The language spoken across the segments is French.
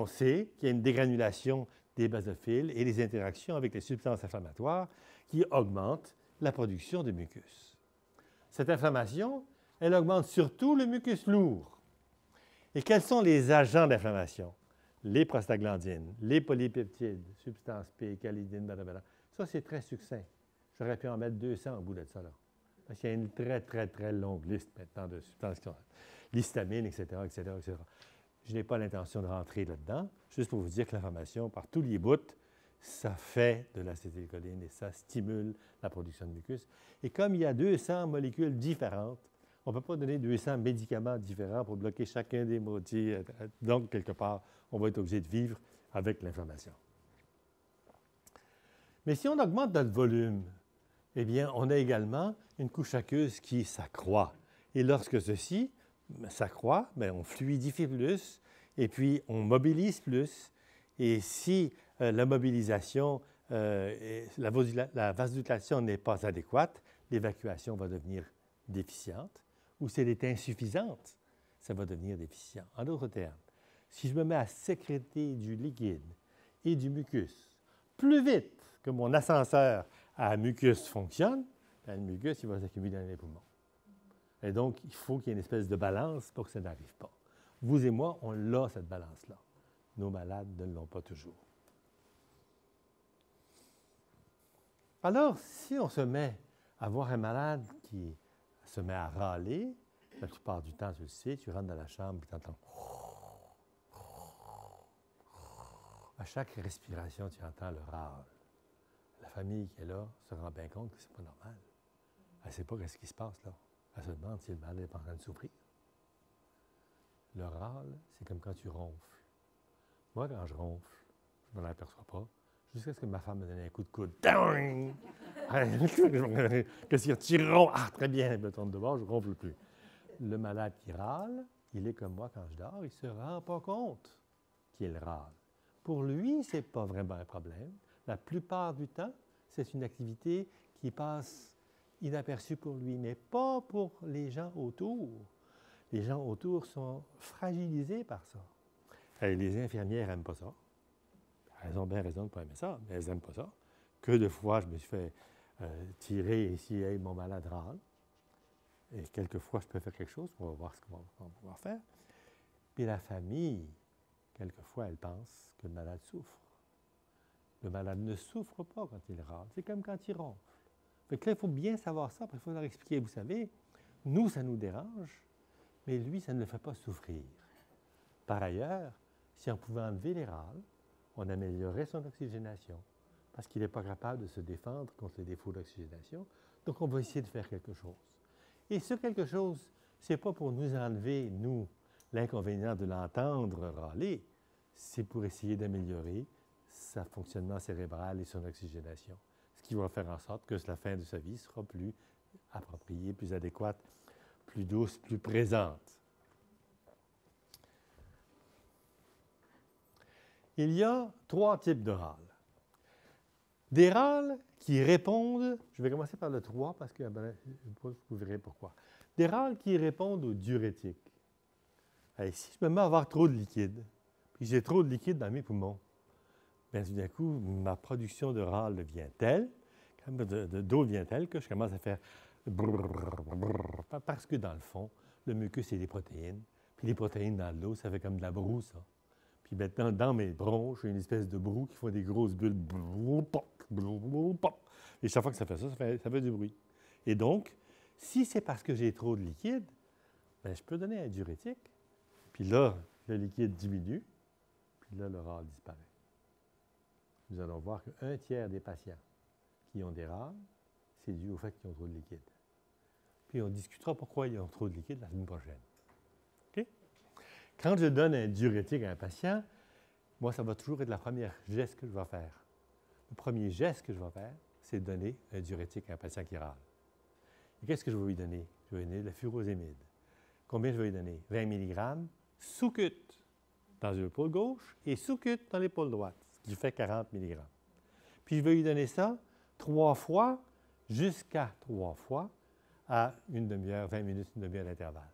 On sait qu'il y a une dégranulation des basophiles et des interactions avec les substances inflammatoires qui augmentent la production de mucus. Cette inflammation, elle augmente surtout le mucus lourd. Et quels sont les agents d'inflammation? Les prostaglandines, les polypeptides, substances P, calidine, blablabla. Ça, c'est très succinct. J'aurais pu en mettre 200 au bout de ça, là. Parce qu'il y a une très, très, très longue liste maintenant de substances qui sont l'histamine, etc., etc., etc. Je n'ai pas l'intention de rentrer là-dedans, juste pour vous dire que l'inflammation, par tous les bouts, ça fait de l'acétylcholine et ça stimule la production de mucus. Et comme il y a 200 molécules différentes, on ne peut pas donner 200 médicaments différents pour bloquer chacun des maudits. Donc, quelque part, on va être obligé de vivre avec l'inflammation. Mais si on augmente notre volume, eh bien, on a également une couche aqueuse qui s'accroît. Et lorsque ceci s'accroît, on fluidifie plus et puis on mobilise plus. Et si la mobilisation, la vasodilatation n'est pas adéquate, l'évacuation va devenir déficiente. Ou si elle est insuffisante, ça va devenir déficient. En d'autres termes, si je me mets à sécréter du liquide et du mucus plus vite que mon ascenseur à mucus fonctionne, le mucus il va s'accumuler dans les poumons. Et donc, il faut qu'il y ait une espèce de balance pour que ça n'arrive pas. Vous et moi, on l'a, cette balance-là. Nos malades ne l'ont pas toujours. Alors, si on se met à voir un malade qui se met à râler, la plupart du temps, tu le sais, tu rentres dans la chambre et tu entends... À chaque respiration, tu entends le râle. La famille qui est là se rend bien compte que ce n'est pas normal. Elle ne sait pas ce qui se passe là. Elle se demande si le malade est en train de souffrir. Le râle, c'est comme quand tu ronfles. Moi, quand je ronfle, je ne m'en aperçois pas, jusqu'à ce que ma femme me donne un coup de coude. Qu'est-ce qu'il y a? Tu ronfles. Ah, très bien, je me tourne de bord, je ne ronfle plus. Le malade qui râle, il est comme moi quand je dors, il ne se rend pas compte qu'il râle. Pour lui, ce n'est pas vraiment un problème. La plupart du temps, c'est une activité qui passe inaperçue pour lui, mais pas pour les gens autour. Les gens autour sont fragilisés par ça. Et les infirmières n'aiment pas ça. Elles ont bien raison de ne pas aimer ça, mais elles n'aiment pas ça. Que de fois, je me suis fait tirer ici, hey, mon malade râle. Et quelquefois, je peux faire quelque chose, on va voir ce qu'on va pouvoir faire. Puis la famille, quelquefois, elle pense que le malade souffre. Le malade ne souffre pas quand il râle. C'est comme quand il ronfle. Fait que là, il faut bien savoir ça, puis il faut leur expliquer. Vous savez, nous, ça nous dérange, mais lui, ça ne le fait pas souffrir. Par ailleurs, si on pouvait enlever les râles, on améliorerait son oxygénation, parce qu'il n'est pas capable de se défendre contre les défauts d'oxygénation. Donc, on va essayer de faire quelque chose. Et ce quelque chose, ce n'est pas pour nous enlever, nous, l'inconvénient de l'entendre râler, c'est pour essayer d'améliorer son fonctionnement cérébral et son oxygénation, ce qui va faire en sorte que la fin de sa vie sera plus appropriée, plus adéquate, plus douce, plus présente. Il y a 3 types de râles. Des râles qui répondent, je vais commencer par le 3 parce que vous verrez pourquoi. Des râles qui répondent aux diurétiques. Et si je me mets à avoir trop de liquide, puis j'ai trop de liquide dans mes poumons, bien tout d'un coup, ma production de râle devient telle, d'eau devient telle que je commence à faire parce que dans le fond, le mucus, c'est des protéines. Puis les protéines dans l'eau, ça fait comme de la broue, ça. Puis maintenant, dans mes bronches, j'ai une espèce de broue qui font des grosses bulles. Et chaque fois que ça fait du bruit. Et donc, si c'est parce que j'ai trop de liquide, bien, je peux donner un diurétique. Puis là, le liquide diminue. Puis là, le râle disparaît. Nous allons voir qu'un tiers des patients qui ont des râles, c'est dû au fait qu'ils ont trop de liquide. Puis on discutera pourquoi ils ont trop de liquide la semaine prochaine. OK? Quand je donne un diurétique à un patient, moi, ça va toujours être la première geste que je vais faire. Le premier geste que je vais faire, c'est de donner un diurétique à un patient qui râle. Et qu'est-ce que je vais lui donner? Je vais lui donner le furosémide. Combien je vais lui donner? 20 mg sous-cute dans l'épaule gauche et sous-cute dans l'épaule droite, ce qui fait 40 mg. Puis je vais lui donner ça 3 fois, jusqu'à 3 fois, à une demi-heure, 20 minutes, une demi-heure d'intervalle.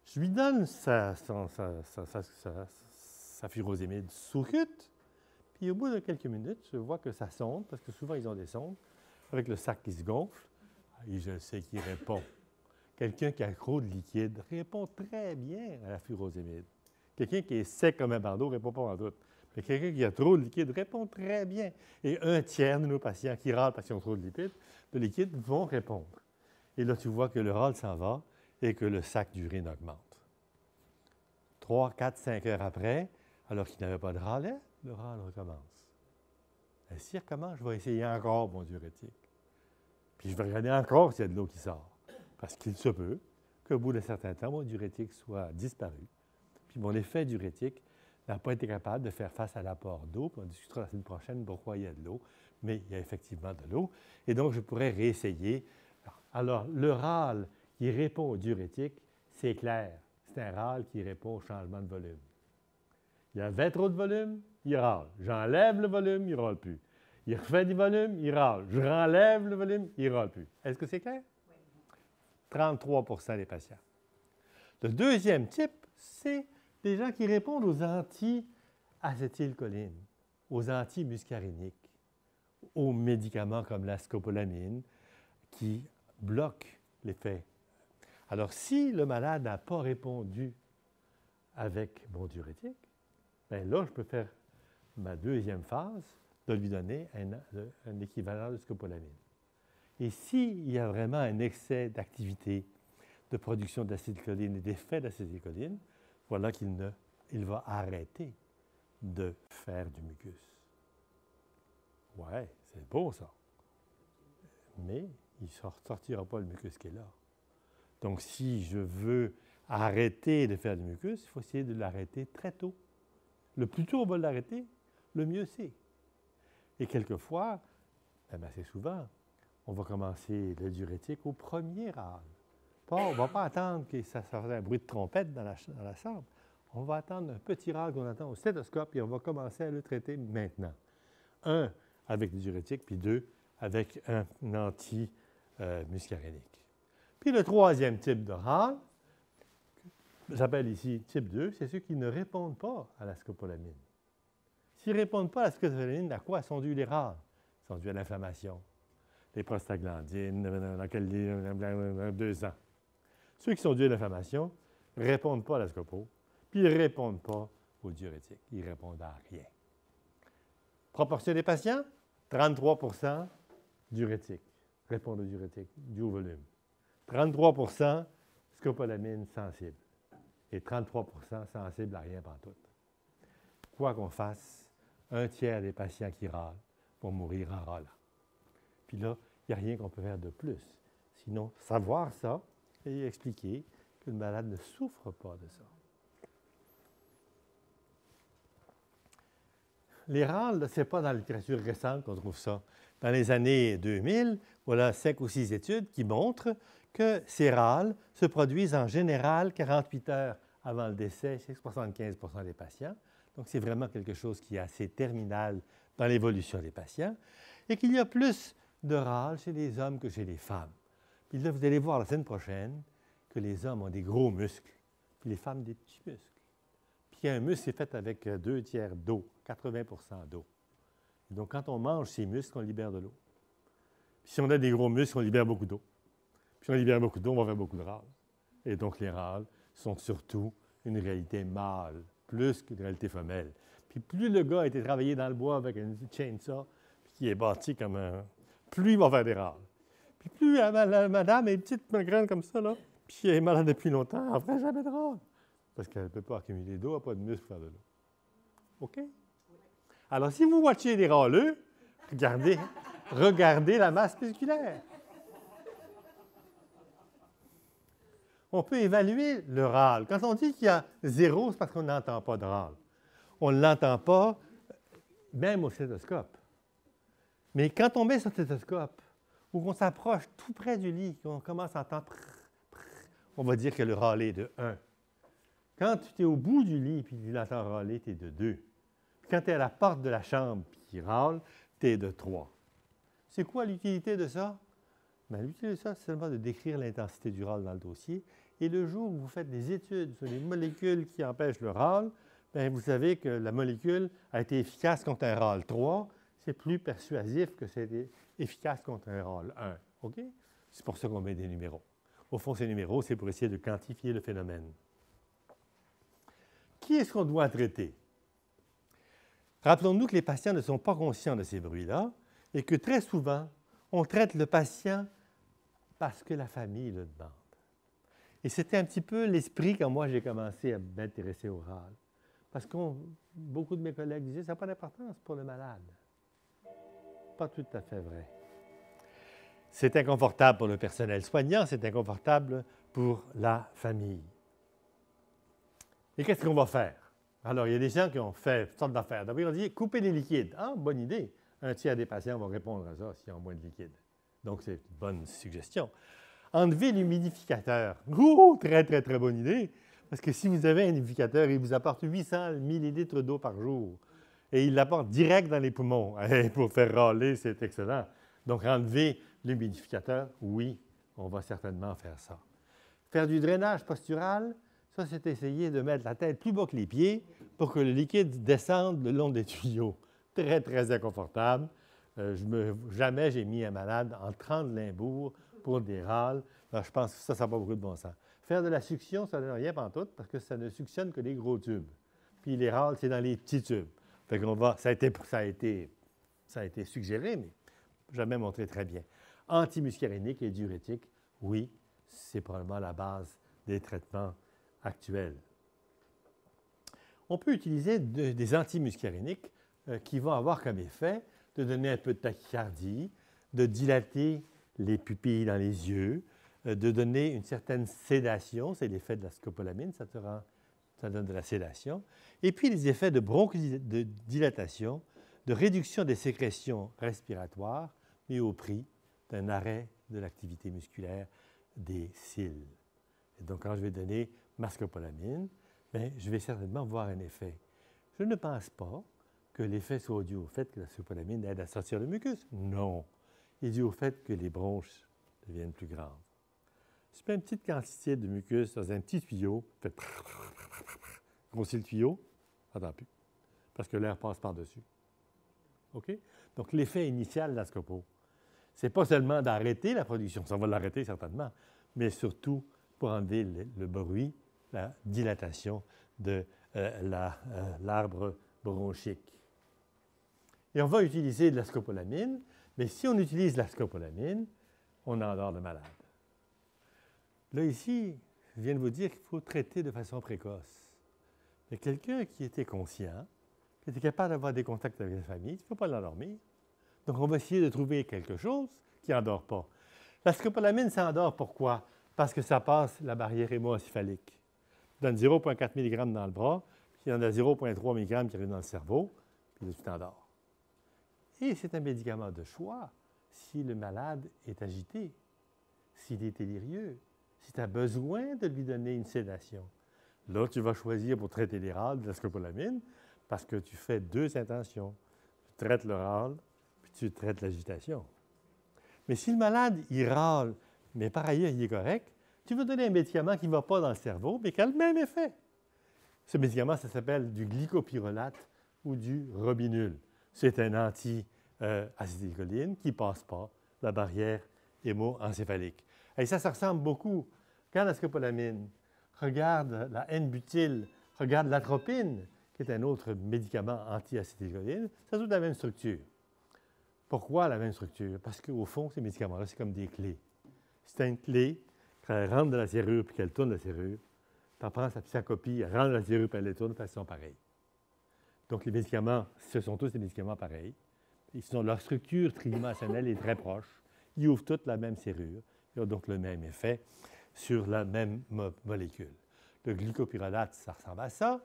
Je lui donne sa sa furosémide sous-cute. Puis au bout de quelques minutes, je vois que ça sonde, parce que souvent ils ont des sondes, avec le sac qui se gonfle, et je sais qu'il répond. Quelqu'un qui a trop de liquide répond très bien à la furosémide. Quelqu'un qui est sec comme un bandeau ne répond pas en doute. Mais quelqu'un qui a trop de liquide répond très bien. Et un tiers de nos patients qui râlent parce qu'ils ont trop de liquide vont répondre. Et là, tu vois que le râle s'en va et que le sac d'urine augmente. 3, 4, 5 heures après, alors qu'il n'avait pas de râle, le râle recommence. Et s'il recommence, je vais essayer encore mon diurétique. Puis je vais regarder encore s'il y a de l'eau qui sort. Parce qu'il se peut qu'au bout d'un certain temps, mon diurétique soit disparu. Puis mon effet diurétique n'a pas été capable de faire face à l'apport d'eau. Puis on discutera la semaine prochaine pourquoi il y a de l'eau. Mais il y a effectivement de l'eau. Et donc, je pourrais réessayer. Alors, le râle qui répond au diurétique, c'est clair. C'est un râle qui répond au changement de volume. Il y avait trop de volume, il râle. J'enlève le volume, il ne râle plus. Il refait du volume, il râle. Je renlève le volume, il ne râle plus. Est-ce que c'est clair? 33 des patients. Le deuxième type, c'est des gens qui répondent aux anti-acétylcholine, aux anti-muscariniques, aux médicaments comme la scopolamine qui bloquent l'effet. Alors, si le malade n'a pas répondu avec mon diurétique, bien là, je peux faire ma deuxième phase de lui donner un équivalent de scopolamine. Et s'il y a vraiment un excès d'activité, de production d'acétylcholine et d'effet d'acétylcholine, voilà qu'il va arrêter de faire du mucus. Ouais, c'est beau ça. Mais il ne sortira pas le mucus qui est là. Donc, si je veux arrêter de faire du mucus, il faut essayer de l'arrêter très tôt. Le plus tôt on va l'arrêter, le mieux c'est. Et quelquefois, même assez souvent, on va commencer le diurétique au premier râle. On ne va pas attendre que ça fasse un bruit de trompette dans la chambre. On va attendre un petit râle qu'on attend au stéthoscope et on va commencer à le traiter maintenant. 1, avec le diurétique, puis 2, avec un anti-muscarinique. Puis le troisième type de râle, j'appelle ici type 2, c'est ceux qui ne répondent pas à la scopolamine. S'ils ne répondent pas à la scopolamine, à quoi sont dus les râles? Ils sont dus à l'inflammation, les prostaglandines, dans 2 ans. Ceux qui sont dus à l'inflammation ne répondent pas à la scopo, puis ils ne répondent pas au diurétique. Ils répondent à rien. Proportion des patients, 33 diurétique, répondent au diurétique, dû au volume. 33 scopolamine sensible et 33 sensible à rien pantoute. Quoi qu'on fasse, 1/3 des patients qui râlent vont mourir en râlant. Puis là, il n'y a rien qu'on peut faire de plus. Sinon, savoir ça et expliquer que le malade ne souffre pas de ça. Les râles, ce n'est pas dans la littérature récente qu'on trouve ça. Dans les années 2000, voilà 5 ou 6 études qui montrent que ces râles se produisent en général 48 heures avant le décès chez 75 des patients. Donc, c'est vraiment quelque chose qui est assez terminal dans l'évolution des patients. Et qu'il y a plus de râles chez les hommes que chez les femmes. Puis là, vous allez voir la semaine prochaine que les hommes ont des gros muscles, puis les femmes des petits muscles. Puis un muscle est fait avec 2/3 d'eau, 80 d'eau. Et donc, quand on mange ces muscles, on libère de l'eau. Puis si on a des gros muscles, on libère beaucoup d'eau. Puis si on libère beaucoup d'eau, on va faire beaucoup de râles. Et donc, les râles sont surtout une réalité mâle, plus qu'une réalité femelle. Puis plus le gars a été travaillé dans le bois avec une chainsaw, puis qui est bâti comme un... plus il va faire des râles. Puis plus la madame est petite, maigre comme ça, là, puis elle est malade depuis longtemps, elle ne fera jamais de râles. Parce qu'elle ne peut pas accumuler d'eau, elle n'a pas de muscle pour faire de l'eau. OK? Alors, si vous watchez des râleux, regardez la masse musculaire. On peut évaluer le râle. Quand on dit qu'il y a 0, c'est parce qu'on n'entend pas de râle. On ne l'entend pas, même au stéthoscope. Mais quand on met sur le stéthoscope, ou qu'on s'approche tout près du lit, qu'on commence à entendre, on va dire que le râle est de 1. Quand tu es au bout du lit et tu l'entends râler, tu es de 2. Quand tu es à la porte de la chambre et qu'il râle, tu es de 3. C'est quoi l'utilité de ça? Bien, l'utilité de ça, c'est seulement de décrire l'intensité du râle dans le dossier. Et le jour où vous faites des études sur les molécules qui empêchent le râle, bien, vous savez que la molécule a été efficace contre un râle 3, c'est plus persuasif que c'est efficace contre un râle 1. OK? C'est pour ça qu'on met des numéros. Au fond, ces numéros, c'est pour essayer de quantifier le phénomène. Qui est-ce qu'on doit traiter? Rappelons-nous que les patients ne sont pas conscients de ces bruits-là et que très souvent, on traite le patient parce que la famille le demande. Et c'était un petit peu l'esprit quand moi j'ai commencé à m'intéresser au râle. Parce que beaucoup de mes collègues disaient, ça n'a pas d'importance pour le malade. Pas tout à fait vrai. C'est inconfortable pour le personnel soignant, c'est inconfortable pour la famille. Et qu'est-ce qu'on va faire? Alors, il y a des gens qui ont fait toutes sortes d'affaires. D'abord, ils ont dit, couper les liquides. Ah, bonne idée. Un tiers des patients vont répondre à ça s'ils ont moins de liquide. Donc, c'est une bonne suggestion. Enlever l'humidificateur. Oh, très, très, très bonne idée. Parce que si vous avez un humidificateur, il vous apporte 800 millilitres d'eau par jour. Et il l'apporte direct dans les poumons. Pour faire râler, c'est excellent. Donc, enlever l'humidificateur, oui, on va certainement faire ça. Faire du drainage postural, ça, c'est essayer de mettre la tête plus bas que les pieds pour que le liquide descende le long des tuyaux. Très, très inconfortable. Jamais j'ai mis un malade en 30 limbourgs pour des râles. Alors, je pense que ça n'a pas beaucoup de bon sens. Faire de la succion, ça ne donne rien pantoute parce que ça ne suctionne que les gros tubes. Puis les râles, c'est dans les petits tubes. Fait qu'on va, ça a été suggéré, mais jamais montré très bien. Antimuscarénique et diurétique, oui, c'est probablement la base des traitements actuels. On peut utiliser des antimuscaréniques qui vont avoir comme effet de donner un peu de tachycardie, de dilater les pupilles dans les yeux, de donner une certaine sédation, c'est l'effet de la scopolamine, ça donne de la sédation, et puis les effets de bronchodilatation, de réduction des sécrétions respiratoires, mais au prix d'un arrêt de l'activité musculaire des cils. Et donc, quand je vais donner ma scopolamine, bien, je vais certainement voir un effet. Je ne pense pas que l'effet soit dû au fait que la scopolamine aide à sortir le mucus. Non. Il est dû au fait que les bronches deviennent plus grandes. Si je mets une petite quantité de mucus dans un petit tuyau, fait grossit le tuyau, ça n'entend plus, parce que l'air passe par-dessus. OK? Donc, l'effet initial de la scopo, ce n'est pas seulement d'arrêter la production, ça va l'arrêter certainement, mais surtout pour enlever le bruit, la dilatation de l'arbre bronchique. Et on va utiliser de la scopolamine, mais si on utilise la scopolamine, on endort le malade. Là, ici, je viens de vous dire qu'il faut traiter de façon précoce. Il y a quelqu'un qui était conscient, qui était capable d'avoir des contacts avec la famille, il ne faut pas l'endormir. Donc, on va essayer de trouver quelque chose qui n'endort pas. La scopolamine, ça endort pourquoi? Parce que ça passe la barrière hémoencéphalique. Ça donne 0,4 mg dans le bras, puis il y en a 0,3 mg qui arrive dans le cerveau, puis là, tu t'endors. Et c'est un médicament de choix si le malade est agité, s'il est délirieux, si tu as besoin de lui donner une sédation. Là, tu vas choisir pour traiter les râles de la scopolamine parce que tu fais deux intentions. Tu traites le râle, puis tu traites l'agitation. Mais si le malade, il râle, mais par ailleurs, il est correct, tu vas donner un médicament qui ne va pas dans le cerveau, mais qui a le même effet. Ce médicament, ça s'appelle du glycopyrrolate ou du Robinul. C'est un anti-acétylcholine qui ne passe pas la barrière hémoencéphalique. Et ça ressemble beaucoup. Quand la scopolamine, regarde la N-butyl, regarde l'atropine, qui est un autre médicament anti-acétylcholine, ça a toute la même structure. Pourquoi la même structure? Parce qu'au fond, ces médicaments-là, c'est comme des clés. C'est une clé, quand elle rentre dans la serrure puis qu'elle tourne la serrure, tu en prends sa copie, elle rentre dans la serrure puis elle les tourne, puis elles sont pareilles. Donc, les médicaments, ce sont tous des médicaments pareils. Leur structure tridimensionnelle est très proche. Ils ouvrent toutes la même serrure. Ils ont donc le même effet sur la même molécule. Le glycopyrrolate, ça ressemble à ça.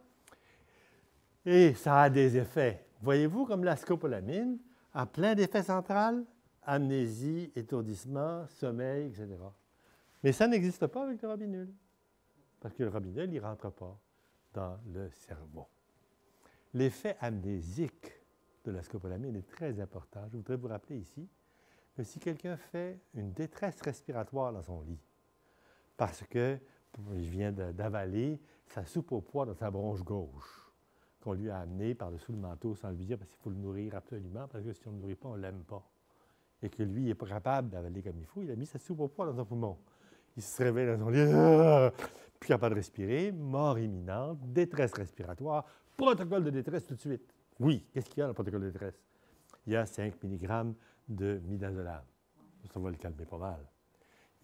Et ça a des effets. Voyez-vous, comme la scopolamine a plein d'effets centrales, amnésie, étourdissement, sommeil, etc. Mais ça n'existe pas avec le Robinul. Parce que le Robinul, il ne rentre pas dans le cerveau. L'effet amnésique de la scopolamine est très important. Je voudrais vous rappeler ici que si quelqu'un fait une détresse respiratoire dans son lit, parce qu'il vient d'avaler sa soupe au pois dans sa bronche gauche, qu'on lui a amené par-dessous le manteau sans lui dire parce qu'il faut le nourrir absolument, parce que si on ne le nourrit pas, on ne l'aime pas. Et que lui, il n'est pas capable d'avaler comme il faut, il a mis sa soupe au poids dans son poumon. Il se réveille dans son lit, plus capable de respirer, mort imminente, détresse respiratoire, protocole de détresse tout de suite. Oui, qu'est-ce qu'il y a dans le protocole de détresse? Il y a 5 mg de midazolam. Ça va le calmer pas mal.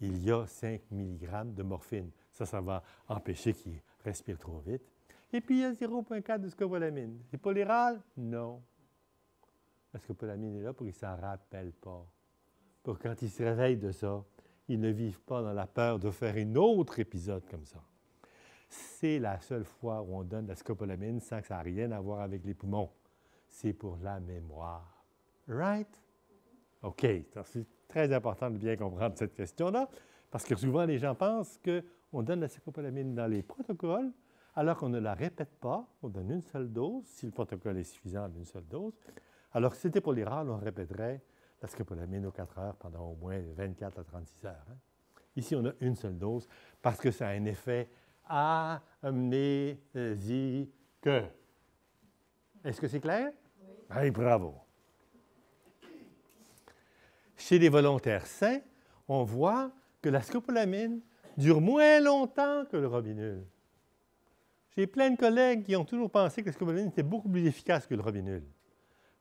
Il y a 5 mg de morphine. Ça va empêcher qu'il respire trop vite. Et puis, il y a 0,4 de scopolamine. C'est pas l'IRAL? Non. La scopolamine est là pour qu'il ne s'en rappelle pas. Pour quand il se réveille de ça, il ne vive pas dans la peur de faire un autre épisode comme ça. C'est la seule fois où on donne la scopolamine sans que ça n'ait rien à voir avec les poumons. C'est pour la mémoire. Right? OK. C'est très important de bien comprendre cette question-là, parce que souvent, les gens pensent qu'on donne la scopolamine dans les protocoles, alors qu'on ne la répète pas. On donne une seule dose, si le protocole est suffisant d'une seule dose. Alors que si c'était pour les rares, on répéterait la scopolamine aux 4 heures pendant au moins 24 à 36 heures. Hein? Ici, on a une seule dose parce que ça a un effet amnésique. Est-ce que c'est clair? Oui. Hey, bravo. Chez les volontaires sains, on voit que la scopolamine dure moins longtemps que le Robinul. J'ai plein de collègues qui ont toujours pensé que la scopolamine était beaucoup plus efficace que le Robinul.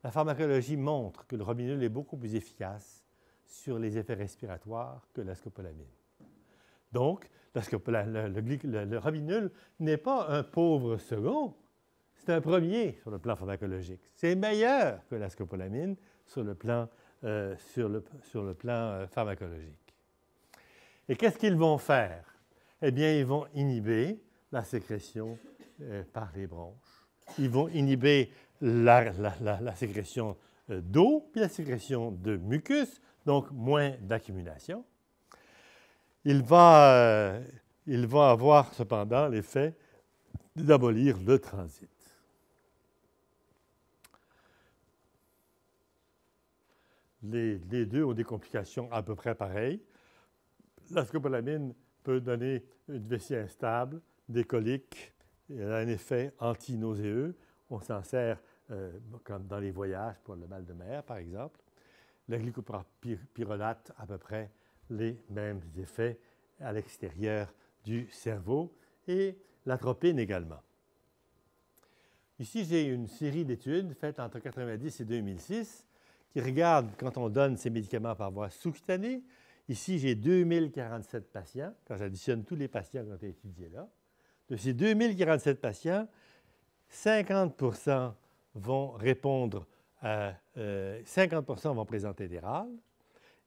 La pharmacologie montre que le Robinul est beaucoup plus efficace sur les effets respiratoires que la scopolamine. Donc, le Robinul n'est pas un pauvre second, c'est un premier sur le plan pharmacologique. C'est meilleur que la scopolamine sur le plan, pharmacologique. Et qu'est-ce qu'ils vont faire? Eh bien, ils vont inhiber la sécrétion par les bronches. Ils vont inhiber la sécrétion d'eau puis la sécrétion de mucus, donc moins d'accumulation. Il va avoir cependant l'effet d'abolir le transit. Les deux ont des complications à peu près pareilles. La scopolamine peut donner une vessie instable, des coliques, elle a un effet anti-nauséeux. On s'en sert comme dans les voyages pour le mal de mer, par exemple. Le glycopyrrolate a à peu près les mêmes effets à l'extérieur du cerveau et l'atropine également. Ici, j'ai une série d'études faites entre 1990 et 2006 qui regardent quand on donne ces médicaments par voie sous-cutanée. Ici, j'ai 2047 patients, quand j'additionne tous les patients qui ont été étudiés là. De ces 2047 patients, 50 vont répondre à 50 vont présenter des râles,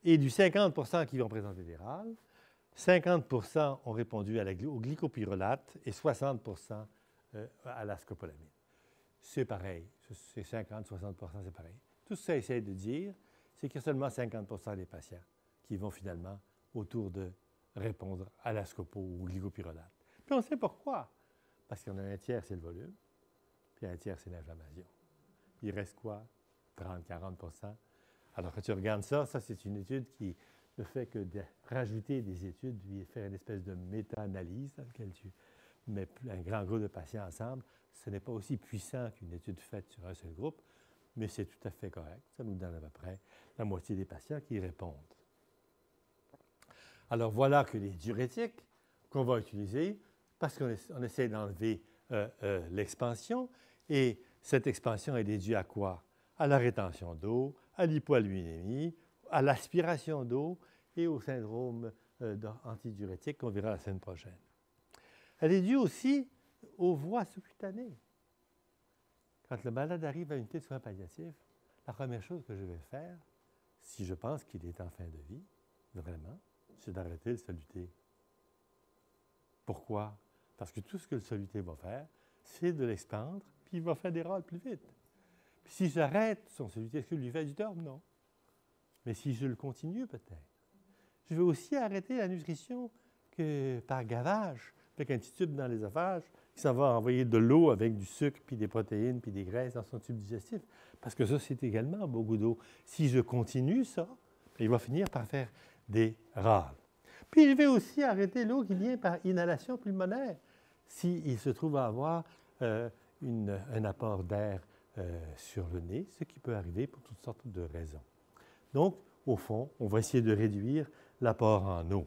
et du 50 qui vont présenter des râles, 50 ont répondu au glycopyrrolate et 60 à la scopolamine. C'est pareil, c'est 50-60 c'est pareil. Tout ce que ça essaie de dire, c'est qu'il y a seulement 50 des patients qui vont finalement autour de répondre à la scopo ou au glycopyrrolate. Puis on sait pourquoi. Parce qu'il y en a un tiers, c'est le volume, puis un tiers, c'est l'inflammation. Il reste quoi? 30-40 Alors, quand tu regardes ça, c'est une étude qui ne fait que de rajouter des études, puis faire une espèce de méta-analyse dans laquelle tu mets un grand groupe de patients ensemble. Ce n'est pas aussi puissant qu'une étude faite sur un seul groupe, mais c'est tout à fait correct. Ça nous donne à peu près la moitié des patients qui répondent. Alors, voilà que les diurétiques qu'on va utiliser, parce qu'on essaie d'enlever l'expansion, et cette expansion est due à quoi? À la rétention d'eau, à l'hypoalbuminémie, à l'aspiration d'eau et au syndrome antidiurétique qu'on verra la semaine prochaine. Elle est due aussi aux voies sous-cutanées. Quand le malade arrive à une unité de soins palliatifs, la première chose que je vais faire, si je pense qu'il est en fin de vie, vraiment, c'est d'arrêter le soluté. Pourquoi? Parce que tout ce que le soluté va faire, c'est de l'expandre, puis il va faire des râles plus vite. Puis si j'arrête son soluté, est-ce que je lui fais du tort? Non. Mais si je le continue, peut-être. Je vais aussi arrêter la nutrition par gavage, avec un petit tube dans l'œsophage, qui s'en va envoyer de l'eau avec du sucre, puis des protéines, puis des graisses dans son tube digestif. Parce que ça, c'est également beaucoup d'eau. Si je continue ça, il va finir par faire des râles. Puis je vais aussi arrêter l'eau qui vient par inhalation pulmonaire. S'il se trouve à avoir un apport d'air sur le nez, ce qui peut arriver pour toutes sortes de raisons. Donc, au fond, on va essayer de réduire l'apport en eau.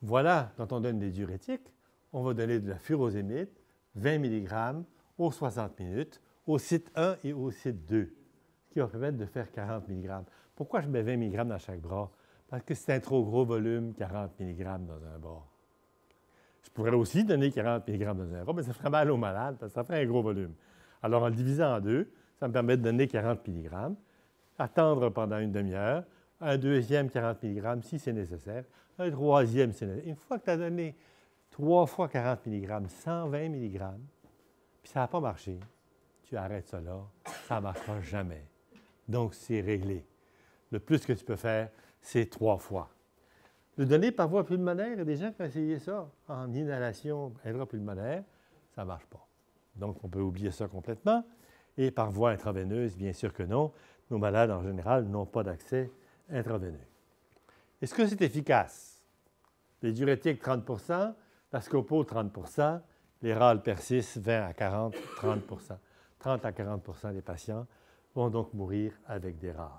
Voilà, quand on donne des diurétiques, on va donner de la furosémide, 20 mg aux 60 minutes, au site 1 et au site 2, ce qui va permettre de faire 40 mg. Pourquoi je mets 20 mg dans chaque bras? Parce que c'est un trop gros volume, 40 mg dans un bras. Je pourrais aussi donner 40 mg dans un bras, mais ça ferait mal au malade, parce que ça ferait un gros volume. Alors, en le divisant en deux, ça me permet de donner 40 mg, attendre pendant une demi-heure, un deuxième 40 mg si c'est nécessaire, un troisième si c'est nécessaire. Une fois que tu as donné 3 fois 40 mg, 120 mg, puis ça n'a pas marché, tu arrêtes ça là, ça ne marchera jamais. Donc, c'est réglé. Le plus que tu peux faire, c'est 3 fois. Le donner par voie pulmonaire, il y a des gens qui ont essayé ça en inhalation intrapulmonaire, ça ne marche pas. Donc, on peut oublier ça complètement. Et par voie intraveineuse, bien sûr que non. Nos malades, en général, n'ont pas d'accès intraveineux. Est-ce que c'est efficace? Les diurétiques, 30 la scopo, 30 les râles persistent, 20 à 40, 30 30 à 40 des patients vont donc mourir avec des râles.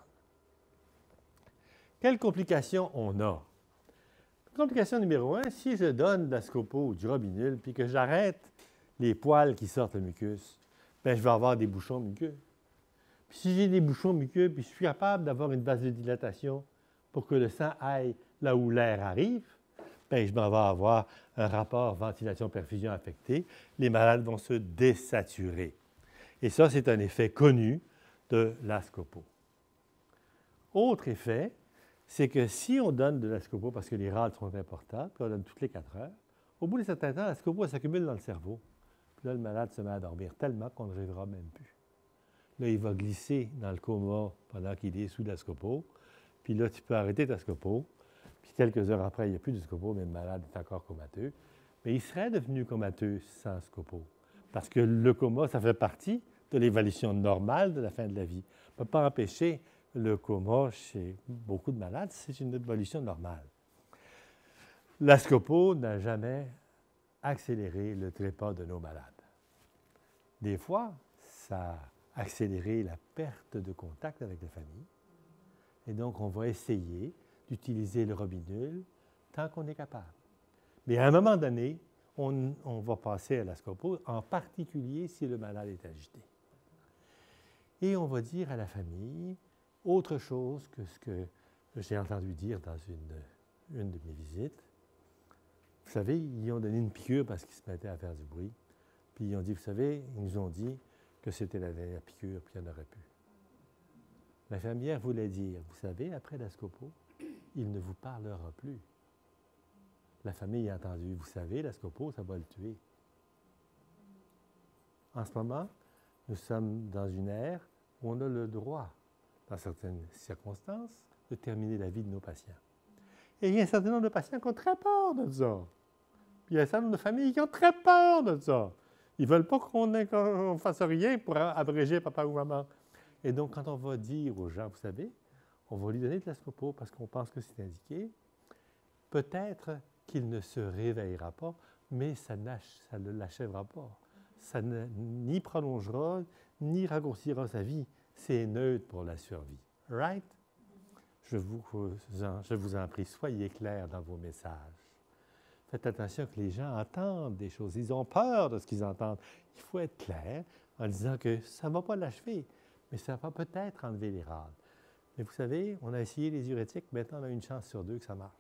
Quelles complications on a? Complication numéro 1, si je donne de la scopo ou du robinul puis que j'arrête les poils qui sortent le mucus, bien, je vais avoir des bouchons muqueux. Puis si j'ai des bouchons muqueux puis je suis capable d'avoir une vasodilatation pour que le sang aille là où l'air arrive, bien, je vais avoir un rapport ventilation-perfusion affecté. Les malades vont se désaturer. Et ça, c'est un effet connu de la scopo. Autre effet, c'est que si on donne de la scopo, parce que les râles sont importants, puis on donne toutes les 4 heures, au bout d'un certain temps, la scopo s'accumule dans le cerveau. Puis là, le malade se met à dormir tellement qu'on ne rêvera même plus. Là, il va glisser dans le coma pendant qu'il est sous la scopo. Puis là, tu peux arrêter ta scopo. Puis quelques heures après, il n'y a plus de scopo, mais le malade est encore comateux. Mais il serait devenu comateux sans scopo. Parce que le coma, ça fait partie de l'évolution normale de la fin de la vie. On ne peut pas empêcher le coma chez beaucoup de malades, c'est une évolution normale. La scopo n'a jamais accéléré le trépas de nos malades. Des fois, ça a accéléré la perte de contact avec la famille. Et donc, on va essayer d'utiliser le robinul tant qu'on est capable. Mais à un moment donné, on va passer à la scopo, en particulier si le malade est agité. Et on va dire à la famille autre chose que ce que j'ai entendu dire dans une de mes visites. Vous savez, ils ont donné une piqûre parce qu'ils se mettaient à faire du bruit. Puis ils ont dit, vous savez, ils nous ont dit que c'était la dernière piqûre, puis il y en aurait plus. L'infirmière voulait dire, vous savez, après la scopo, il ne vous parlera plus. La famille a entendu, vous savez, la scopo, ça va le tuer. En ce moment, nous sommes dans une ère où on a le droit, dans certaines circonstances, de terminer la vie de nos patients. Et il y a un certain nombre de patients qui ont très peur de ça. Puis il y a un certain nombre de familles qui ont très peur de ça. Ils ne veulent pas qu'on fasse rien pour abréger papa ou maman. Et donc, quand on va dire aux gens, vous savez, on va lui donner de la scopo parce qu'on pense que c'est indiqué, peut-être qu'il ne se réveillera pas, mais ça ne l'achèvera pas. Ça ni prolongera, ni raccourcira sa vie. C'est neutre pour la survie. Right? Je vous en prie, soyez clairs dans vos messages. Faites attention que les gens entendent des choses. Ils ont peur de ce qu'ils entendent. Il faut être clair en disant que ça ne va pas l'achever, mais ça va peut-être enlever les râles. Mais vous savez, on a essayé les diurétiques, maintenant on a une chance sur 2 que ça marche.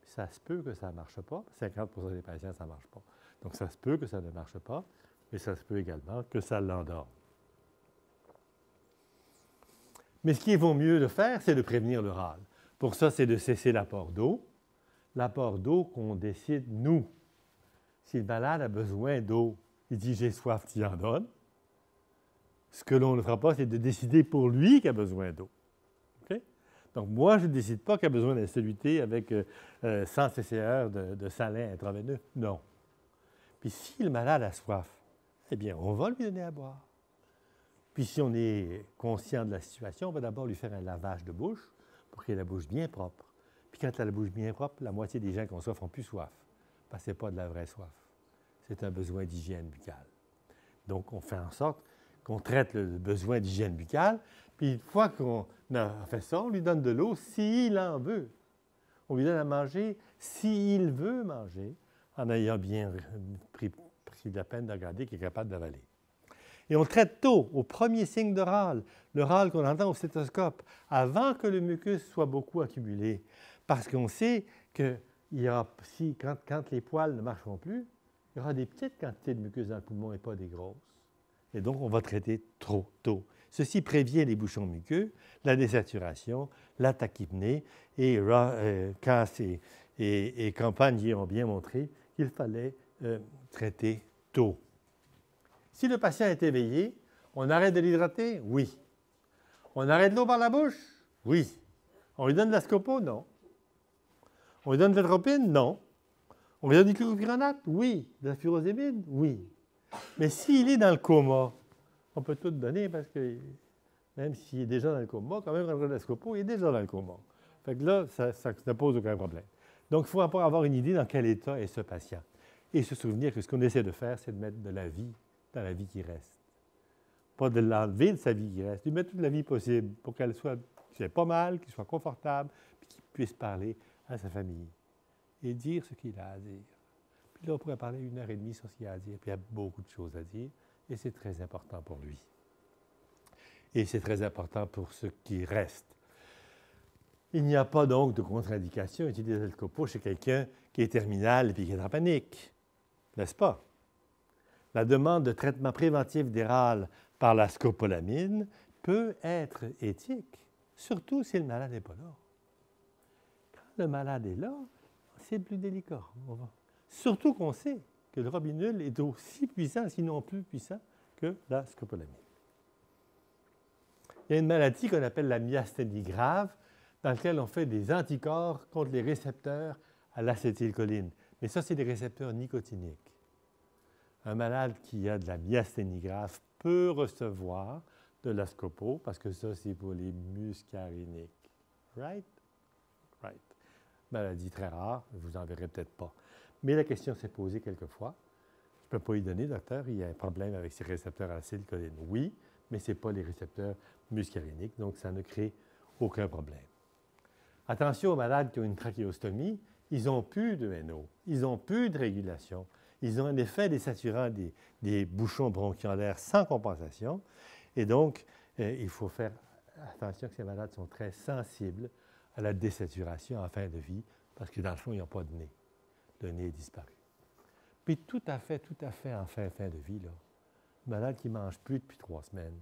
Puis ça se peut que ça ne marche pas. 50% des patients, ça ne marche pas. Donc ça se peut que ça ne marche pas, mais ça se peut également que ça l'endorme. Mais ce qu'il vaut mieux de faire, c'est de prévenir le râle. Pour ça, c'est de cesser l'apport d'eau. L'apport d'eau qu'on décide, nous. Si le malade a besoin d'eau, il dit « j'ai soif, tu en donnes ». Ce que l'on ne fera pas, c'est de décider pour lui qu'il a besoin d'eau. Okay? Donc, moi, je ne décide pas qu'il a besoin d'un soluté avec 100 CCR de salin intraveineux. Non. Puis si le malade a soif, eh bien, on va lui donner à boire. Puis si on est conscient de la situation, on va d'abord lui faire un lavage de bouche pour qu'il ait la bouche bien propre. Puis quand il a la bouche bien propre, la moitié des gens qui ont soif n'ont plus soif. Parce que ce n'est pas de la vraie soif. C'est un besoin d'hygiène buccale. Donc, on fait en sorte qu'on traite le besoin d'hygiène buccale, puis une fois qu'on a fait ça, on lui donne de l'eau s'il en veut. On lui donne à manger s'il veut manger, en ayant bien pris la peine de regarder qu'il est capable d'avaler. Et on traite tôt, au premier signe de râle, le râle qu'on entend au stéthoscope, avant que le mucus soit beaucoup accumulé. Parce qu'on sait que quand les poils ne marcheront plus, il y aura des petites quantités de mucus dans le poumon et pas des grosses. Et donc, on va traiter trop tôt. Ceci prévient les bouchons muqueux, la désaturation, la tachypnée, et Cass et Campagne ont bien montré qu'il fallait traiter tôt. Si le patient est éveillé, on arrête de l'hydrater? Oui. On arrête l'eau par la bouche? Oui. On lui donne de la scopo? Non. On lui donne de l'atropine? Non. On lui donne du glucopyronate? Oui. De la furosémide? Oui. Mais s'il est dans le coma, on peut tout donner parce que même s'il est déjà dans le coma, quand même, quand on donne de la scopo, il est déjà dans le coma. Fait que là, ça ne pose aucun problème. Donc, il faut avoir une idée dans quel état est ce patient. Et se souvenir que ce qu'on essaie de faire, c'est de mettre de la vie dans la vie qui reste. Pas de l'enlever de sa vie qui reste, lui mettre toute la vie possible pour qu'il ait pas mal, qu'il soit confortable, puis qu'il puisse parler à sa famille et dire ce qu'il a à dire. Puis là, on pourrait parler 1h30 sur ce qu'il a à dire, puis il y a beaucoup de choses à dire, et c'est très important pour lui. Et c'est très important pour ce qui reste. Il n'y a pas donc de contre-indication à utiliser le copo chez quelqu'un qui est terminal et qui est en panique, n'est-ce pas? La demande de traitement préventif des râles par la scopolamine peut être éthique, surtout si le malade n'est pas là. Quand le malade est là, c'est plus délicat. Surtout qu'on sait que le robinul est aussi puissant, sinon plus puissant, que la scopolamine. Il y a une maladie qu'on appelle la myasthénie grave, dans laquelle on fait des anticorps contre les récepteurs à l'acétylcholine. Mais ça, c'est des récepteurs nicotiniques. Un malade qui a de la myasthénie grave peut recevoir de la scopo, parce que ça, c'est pour les muscariniques. Right? Right. Maladie très rare, vous n'en verrez peut-être pas. Mais la question s'est posée quelquefois. Je ne peux pas y donner, docteur, il y a un problème avec ces récepteurs à l'acétylcholine. Oui, mais ce n'est pas les récepteurs muscariniques, donc ça ne crée aucun problème. Attention aux malades qui ont une trachéostomie, ils n'ont plus de NO, ils n'ont plus de régulation. Ils ont en effet désaturant des bouchons bronchiolaires sans compensation. Et donc, il faut faire attention que ces malades sont très sensibles à la désaturation en fin de vie, parce que dans le fond, ils n'ont pas de nez. Le nez est disparu. Puis tout à fait en fin de vie, là, le malade qui ne mange plus depuis 3 semaines,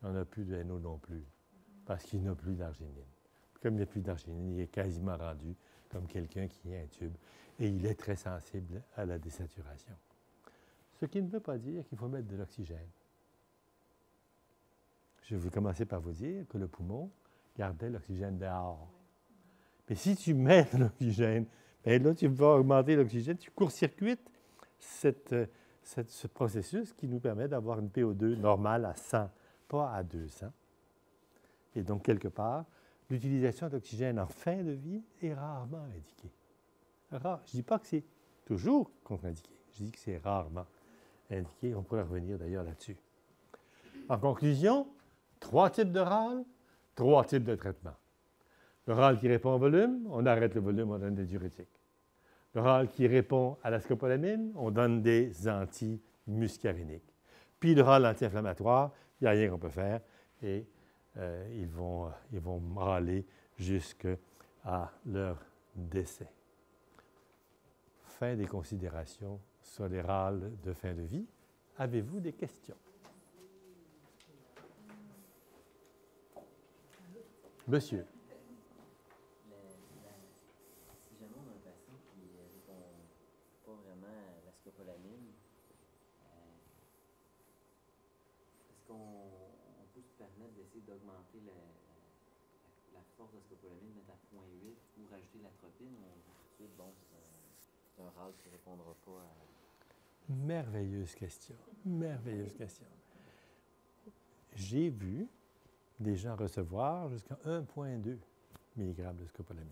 il n'en a plus de NO non plus, parce qu'il n'a plus d'arginine. Comme il n'y a plus d'arginine, il est quasiment rendu comme quelqu'un qui a un tube. Et il est très sensible à la désaturation. Ce qui ne veut pas dire qu'il faut mettre de l'oxygène. Je vais commencer par vous dire que le poumon gardait l'oxygène dehors. Mais si tu mets de l'oxygène, bien là, tu vas augmenter l'oxygène, tu court-circuites ce processus qui nous permet d'avoir une PO2 normale à 100, pas à 200. Et donc, quelque part, l'utilisation d'oxygène en fin de vie est rarement indiquée. Rare. Je ne dis pas que c'est toujours contre-indiqué. Je dis que c'est rarement indiqué. On pourrait revenir d'ailleurs là-dessus. En conclusion, 3 types de râles, 3 types de traitements. Le râle qui répond au volume, on arrête le volume, on donne des diurétiques. Le râle qui répond à la scopolamine, on donne des antimuscariniques. Puis le râle anti-inflammatoire, il n'y a rien qu'on peut faire et ils vont râler jusqu'à leur décès. Fin des considérations sur les râles de fin de vie. Avez-vous des questions? Monsieur. Si jamais on a un patient qui ne répond pas vraiment à la scopolamine, est-ce qu'on peut se permettre d'essayer d'augmenter la force de la scopolamine, mettre à 0,8 ou rajouter l'atropine, ou tout de suite, bon, c'est un râle qui ne répondra pas à... Merveilleuse question. Merveilleuse question. J'ai vu des gens recevoir jusqu'à 1,2 mg de scopolamine.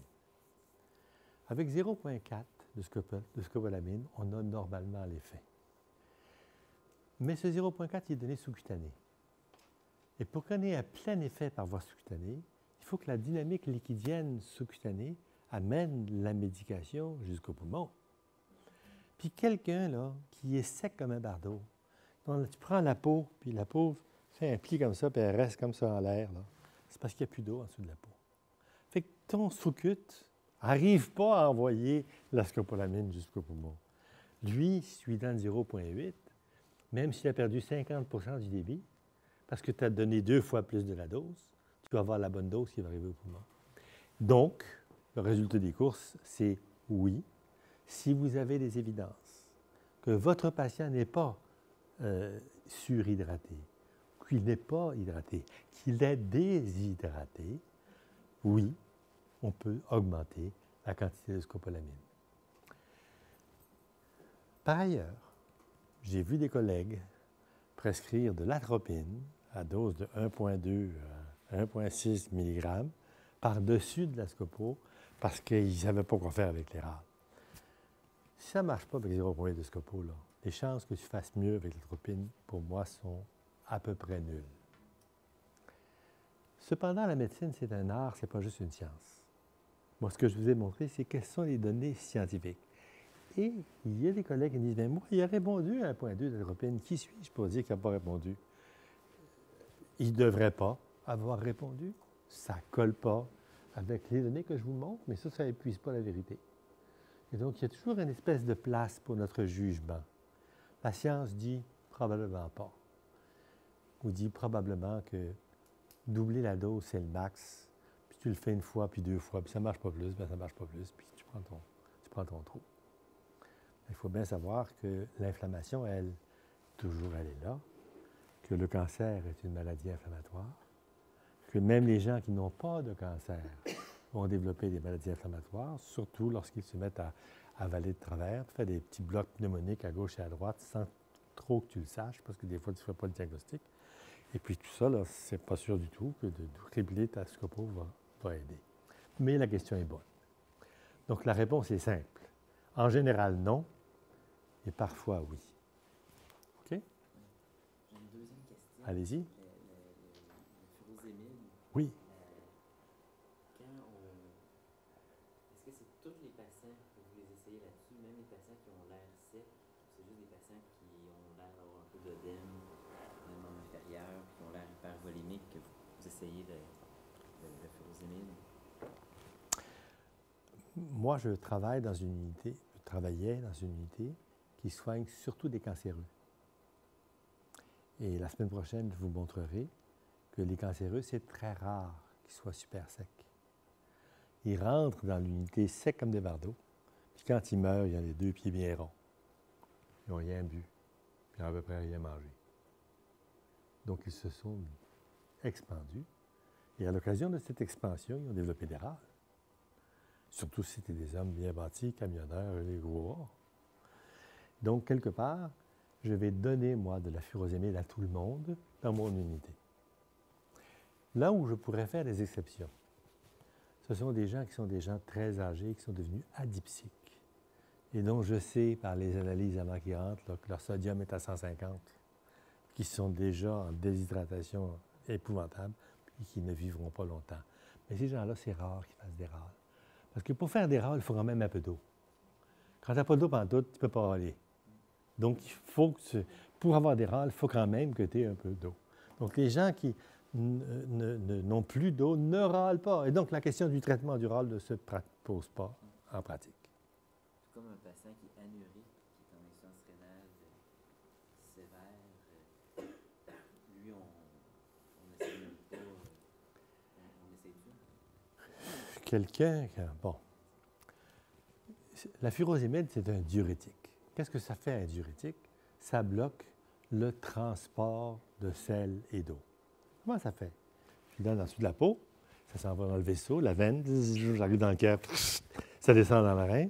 Avec 0,4 de scopolamine, on a normalement l'effet. Mais ce 0,4, il est donné sous-cutané. Et pour qu'on ait un plein effet par voie sous-cutanée, il faut que la dynamique liquidienne sous-cutanée amène la médication jusqu'au poumon. Puis quelqu'un, là, qui est sec comme un bardeau, donc, tu prends la peau, puis la peau fait un pli comme ça, puis elle reste comme ça en l'air, là. C'est parce qu'il n'y a plus d'eau en dessous de la peau. Fait que ton sous-cut n'arrive pas à envoyer la scopolamine jusqu'au poumon. Lui, si tu lui donnes 0,8, même s'il a perdu 50% du débit, parce que tu as donné 2 fois plus de la dose, tu vas avoir la bonne dose qui va arriver au poumon. Donc, le résultat des courses, c'est oui, si vous avez des évidences que votre patient n'est pas surhydraté, qu'il n'est pas hydraté, qu'il est déshydraté, oui, on peut augmenter la quantité de scopolamine. Par ailleurs, j'ai vu des collègues prescrire de l'atropine à dose de 1,2 à 1,6 mg par-dessus de la scopo parce qu'ils ne savaient pas quoi faire avec les râles. Si ça ne marche pas avec 0,8 de scopo, là, les chances que tu fasses mieux avec l'atropine, pour moi, sont à peu près nulles. Cependant, la médecine, c'est un art, ce n'est pas juste une science. Moi, ce que je vous ai montré, c'est quelles sont les données scientifiques. Et il y a des collègues qui disent, bien, moi, il a répondu à 1,2 d'atropine. Qui suis-je pour dire qu'il n'a pas répondu? Il ne devrait pas avoir répondu. Ça ne colle pas avec les données que je vous montre, mais ça n'épuise pas la vérité. Et donc, il y a toujours une espèce de place pour notre jugement. La science dit probablement pas. Ou dit probablement que doubler la dose, c'est le max, puis tu le fais une fois, puis 2 fois, puis ça ne marche pas plus, bien ça ne marche pas plus, puis tu prends ton trou. Il faut bien savoir que l'inflammation, elle, toujours elle est là, que le cancer est une maladie inflammatoire, que même les gens qui n'ont pas de cancer vont développer des maladies inflammatoires, surtout lorsqu'ils se mettent à avaler de travers, tu fais des petits blocs pneumoniques à gauche et à droite sans trop que tu le saches, parce que des fois, tu ne fais pas le diagnostic. Et puis tout ça, là, c'est pas sûr du tout que de tripler ta scopo va aider. Mais la question est bonne. Donc la réponse est simple. En général, non, et parfois oui. OK? J'ai une deuxième question. Allez-y. Le furosémide. Oui. Est-ce que c'est tous les patients que vous les essayez là-dessus, même les patients qui ont l'air secs, c'est juste des patients qui ont l'air d'avoir un peu d'œdème, même inférieur, qui ont l'air hypervolémiques, que vous essayez le furosémide? Moi, je travaillais dans une unité qui soigne surtout des cancéreux. Et la semaine prochaine, je vous montrerai que les cancéreux, c'est très rare qu'ils soient super secs. Ils rentrent dans l'unité secs comme des bardeaux, puis quand ils meurent, ils ont les 2 pieds bien ronds. Ils n'ont rien bu, puis ils n'ont à peu près rien mangé. Donc, ils se sont expandus. Et à l'occasion de cette expansion, ils ont développé des râles. Surtout si c'était des hommes bien bâtis, camionneurs, les gros rats. Donc, quelque part, je vais donner, moi, de la furosémide à tout le monde dans mon unité. Là où je pourrais faire des exceptions, ce sont des gens qui sont des gens très âgés, qui sont devenus adipsiques. Et dont je sais, par les analyses avant qu'ils rentrent, là, que leur sodium est à 150, qui sont déjà en déshydratation épouvantable, puis qui ne vivront pas longtemps. Mais ces gens-là, c'est rare qu'ils fassent des râles. Parce que pour faire des râles, il faut quand même un peu d'eau. Quand tu n'as pas d'eau pantoute, tu ne peux pas râler. Donc, il faut que pour avoir des râles, il faut quand même que tu aies un peu d'eau. Donc, les gens qui n'ont plus d'eau ne râlent pas. Et donc, la question du traitement du râle ne se pose pas en pratique. C'est comme un patient qui est anurique, qui est en insuffisance rénale sévère. Lui, on essaie même pas. On essaie-tu? Quelqu'un, bon. La furosémide, c'est un diurétique. Qu'est-ce que ça fait, un diurétique? Ça bloque le transport de sel et d'eau. Comment ça fait? Je donne en dessous de la peau, ça s'en va dans le vaisseau, la veine, j'arrive dans le cœur, ça descend dans le rein.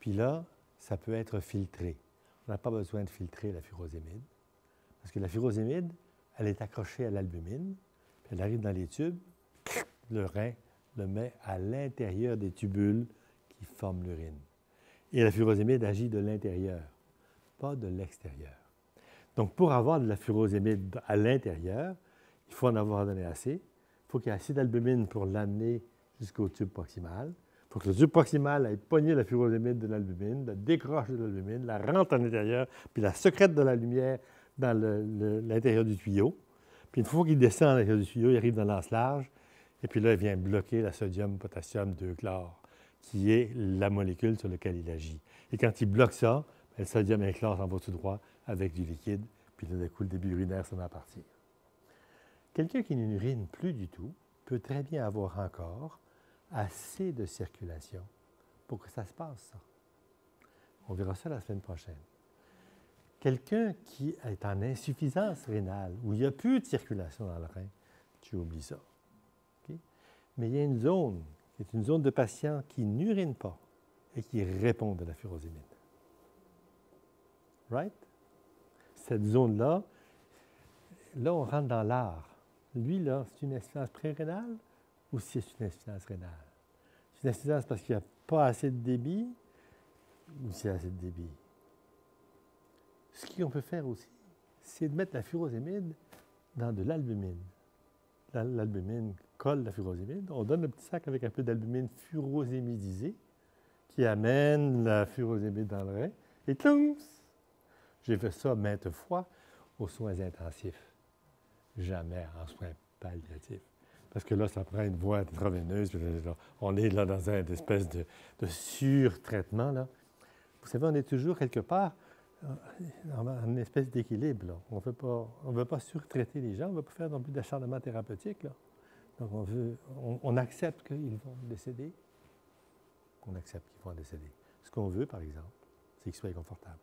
Puis là, ça peut être filtré. On n'a pas besoin de filtrer la furosémide, parce que la furosémide, elle est accrochée à l'albumine, puis elle arrive dans les tubes, le rein le met à l'intérieur des tubules qui forment l'urine. Et la furosémide agit de l'intérieur, pas de l'extérieur. Donc, pour avoir de la furosémide à l'intérieur, il faut en avoir donné assez. Il faut qu'il y ait assez d'albumine pour l'amener jusqu'au tube proximal. Il faut que le tube proximal ait pogné la furosémide de l'albumine, la décroche de l'albumine, la rentre à l'intérieur, puis la secrète de la lumière dans l'intérieur du tuyau. Puis une fois qu'il descend à l'intérieur du tuyau, il arrive dans l'anse large, et puis là, il vient bloquer la sodium-potassium 2-chlore, qui est la molécule sur laquelle il agit. Et quand il bloque ça, le sodium et le chlore s'en vont tout droit avec du liquide, puis là, d'un coup, le début urinaire se met à partir. Quelqu'un qui n'urine plus du tout peut très bien avoir encore assez de circulation pour que ça se passe, ça. On verra ça la semaine prochaine. Quelqu'un qui est en insuffisance rénale, où il n'y a plus de circulation dans le rein, tu oublies ça. Okay? Mais il y a une zone, qui est une zone de patients qui n'urinent pas et qui répondent à la furosémide. Right? Cette zone-là, là, on rentre dans l'art. Lui, là, c'est une insuffisance pré-rénale ou c'est une insuffisance rénale? C'est une insuffisance parce qu'il n'y a pas assez de débit ou c'est assez de débit? Ce qu'on peut faire aussi, c'est de mettre la furosémide dans de l'albumine. L'albumine colle la furosémide. On donne le petit sac avec un peu d'albumine furosémidisée qui amène la furosémide dans le rein et tloums! J'ai fait ça maintes fois aux soins intensifs. Jamais en soins palliatifs. Parce que là, ça prend une voie intraveineuse. On est là dans une espèce de surtraitement. Là. Vous savez, on est toujours quelque part en une espèce d'équilibre. Là. On ne veut pas surtraiter les gens. On ne veut pas faire non plus d'acharnement thérapeutique. Là. Donc, on accepte qu'ils vont décéder. On accepte qu'ils vont décéder. Ce qu'on veut, par exemple, c'est qu'ils soient confortables.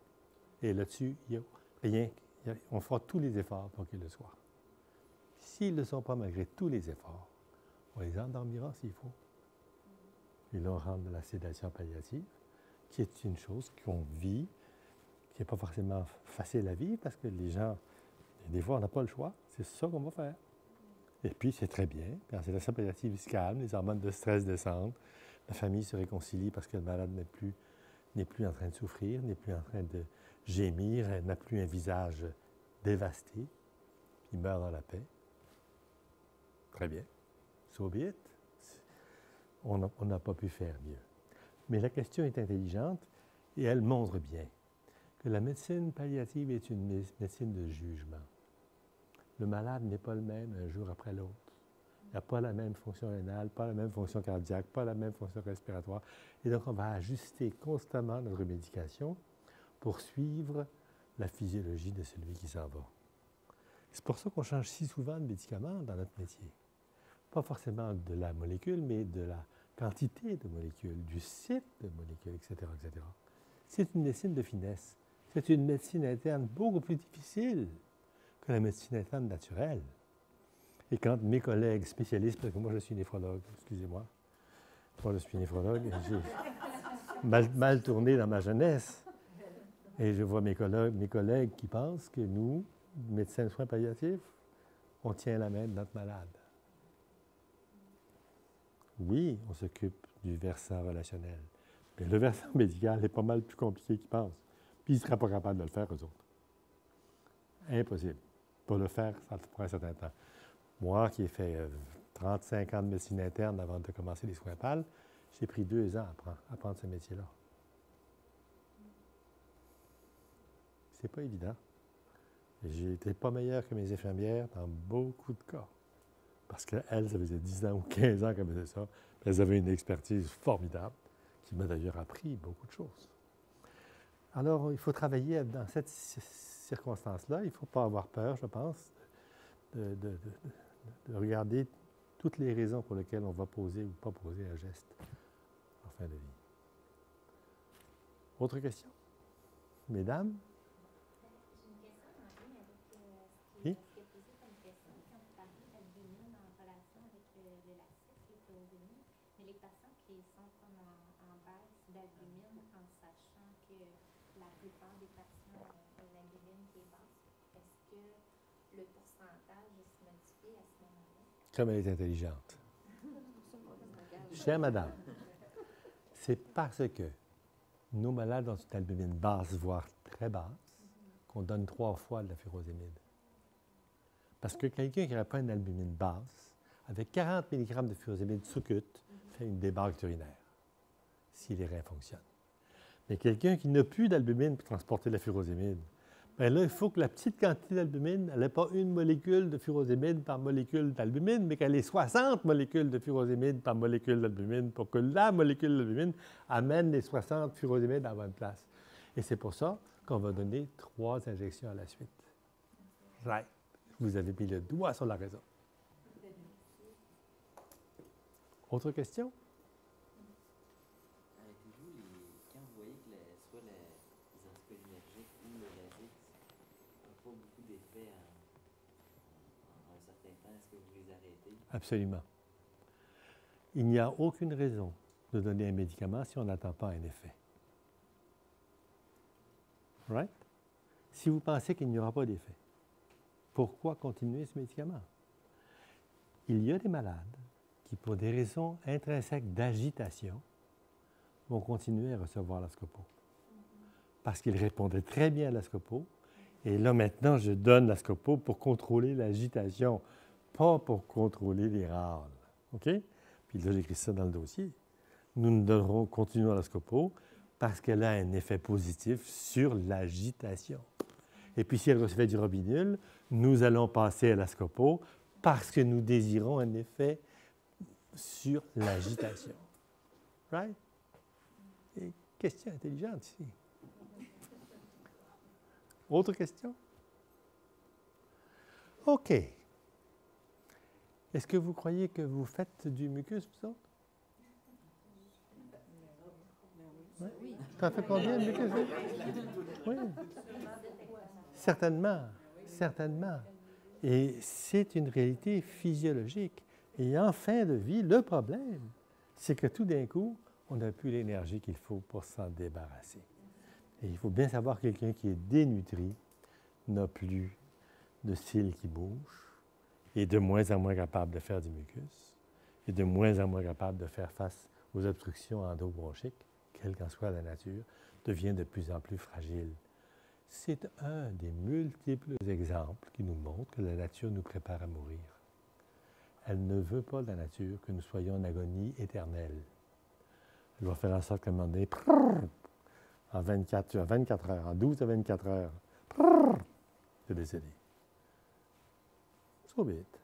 Et là-dessus, il n'y a rien. On fera tous les efforts pour qu'ils le soient. S'ils ne le sont pas malgré tous les efforts, on les endormira s'il faut. Et là, on rentre dans la sédation palliative, qui est une chose qu'on vit, qui n'est pas forcément facile à vivre, parce que les gens, des fois, on n'a pas le choix. C'est ça qu'on va faire. Et puis, c'est très bien. Quand la sédation palliative se calme, les hormones de stress descendent, la famille se réconcilie parce que le malade n'est plus en train de souffrir, n'est plus en train de gémir, elle n'a plus un visage dévasté. Il meurt dans la paix. Très bien. So be it. On n'a pas pu faire mieux. Mais la question est intelligente et elle montre bien que la médecine palliative est une médecine de jugement. Le malade n'est pas le même un jour après l'autre. Il n'a pas la même fonction rénale, pas la même fonction cardiaque, pas la même fonction respiratoire. Et donc, on va ajuster constamment notre médication pour suivre la physiologie de celui qui s'en va. C'est pour ça qu'on change si souvent de médicaments dans notre métier. Pas forcément de la molécule, mais de la quantité de molécules, du site de molécules, etc., etc. C'est une médecine de finesse. C'est une médecine interne beaucoup plus difficile que la médecine interne naturelle. Et quand mes collègues spécialistes, parce que moi je suis néphrologue, excusez-moi, moi je suis néphrologue, j'ai mal tourné dans ma jeunesse, et je vois mes collègues qui pensent que nous, médecins de soins palliatifs, on tient la main de notre malade. Oui, on s'occupe du versant relationnel, mais le versant médical est pas mal plus compliqué qu'ils pensent. Puis ils ne seraient pas capables de le faire, eux autres. Impossible. Pour le faire, ça prend un certain temps. Moi, qui ai fait 35 ans de médecine interne avant de commencer les soins PAL, j'ai pris 2 ans à apprendre ce métier-là. C'est pas évident. J'ai été pas meilleur que mes infirmières dans beaucoup de cas. Parce qu'elles, ça faisait 10 ans ou 15 ans qu'elles faisaient ça. Elles avaient une expertise formidable qui m'a d'ailleurs appris beaucoup de choses. Alors, il faut travailler dans cette circonstance-là. Il ne faut pas avoir peur, je pense, de regarder toutes les raisons pour lesquelles on va poser ou pas poser un geste en fin de vie. Autre question? Mesdames? J'ai une question en lien avec ce Oui? que posé comme question quand vous parlez d'albumine en relation avec le lacet qui est aux ennemis. Mais les patients qui sont comme en baisse d'albumine en sachant que la plupart des patients ont l'albumine qui est basse, est-ce que le pourcentage se modifie à ce moment-là? Comme elle est intelligente. Chère madame, c'est parce que nos malades ont une albumine basse, voire très basse, qu'on donne 3 fois de la furosémide. Parce que quelqu'un qui n'aurait pas une albumine basse, avec 40 mg de furosémide sous-cute, fait une débâcle urinaire, si les reins fonctionnent. Mais quelqu'un qui n'a plus d'albumine pour transporter la furosémide, bien là, il faut que la petite quantité d'albumine, elle n'ait pas une molécule de furosémide par molécule d'albumine, mais qu'elle ait 60 molécules de furosémide par molécule d'albumine pour que la molécule d'albumine amène les 60 furosémides à la bonne place. Et c'est pour ça qu'on va donner 3 injections à la suite. Right. Vous avez mis le doigt sur la raison. Autre question? Arrêtez-vous, quand vous voyez que soit les anticholinergiques ou le Lasix n'ont pas beaucoup d'effet en un certain temps, est-ce que vous les arrêtez? Absolument. Il n'y a aucune raison de donner un médicament si on n'attend pas un effet. Right? Si vous pensez qu'il n'y aura pas d'effet, pourquoi continuer ce médicament? Il y a des malades qui, pour des raisons intrinsèques d'agitation, vont continuer à recevoir l'Ascopo. Parce qu'ils répondaient très bien à l'Ascopo. Et là, maintenant, je donne l'Ascopo pour contrôler l'agitation, pas pour contrôler les râles. OK? Puis là, j'écris ça dans le dossier. Nous ne donnerons, continuons l'Ascopo parce qu'elle a un effet positif sur l'agitation. Et puis, si elle recevait du Robinul, nous allons passer à l'Ascopo parce que nous désirons un effet sur l'agitation. Right? Et question intelligente ici. Autre question? OK. Est-ce que vous croyez que vous faites du mucus, vous autres? Oui. Ça fait combien de mucus? Oui. Certainement. Certainement. Et c'est une réalité physiologique. Et en fin de vie, le problème, c'est que tout d'un coup, on n'a plus l'énergie qu'il faut pour s'en débarrasser. Et il faut bien savoir que quelqu'un qui est dénutri n'a plus de cils qui bougent, est de moins en moins capable de faire du mucus, et de moins en moins capable de faire face aux obstructions endobronchiques, quelle qu'en soit la nature, devient de plus en plus fragile. C'est un des multiples exemples qui nous montrent que la nature nous prépare à mourir. Elle ne veut pas, la nature, que nous soyons en agonie éternelle. Elle va faire en sorte qu'à un moment donné, en 24 heures, en 12 à 24 heures, c'est décédé. So vite.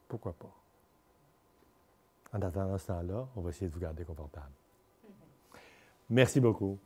Pourquoi pas? En attendant ce temps-là, on va essayer de vous garder confortable. Merci beaucoup.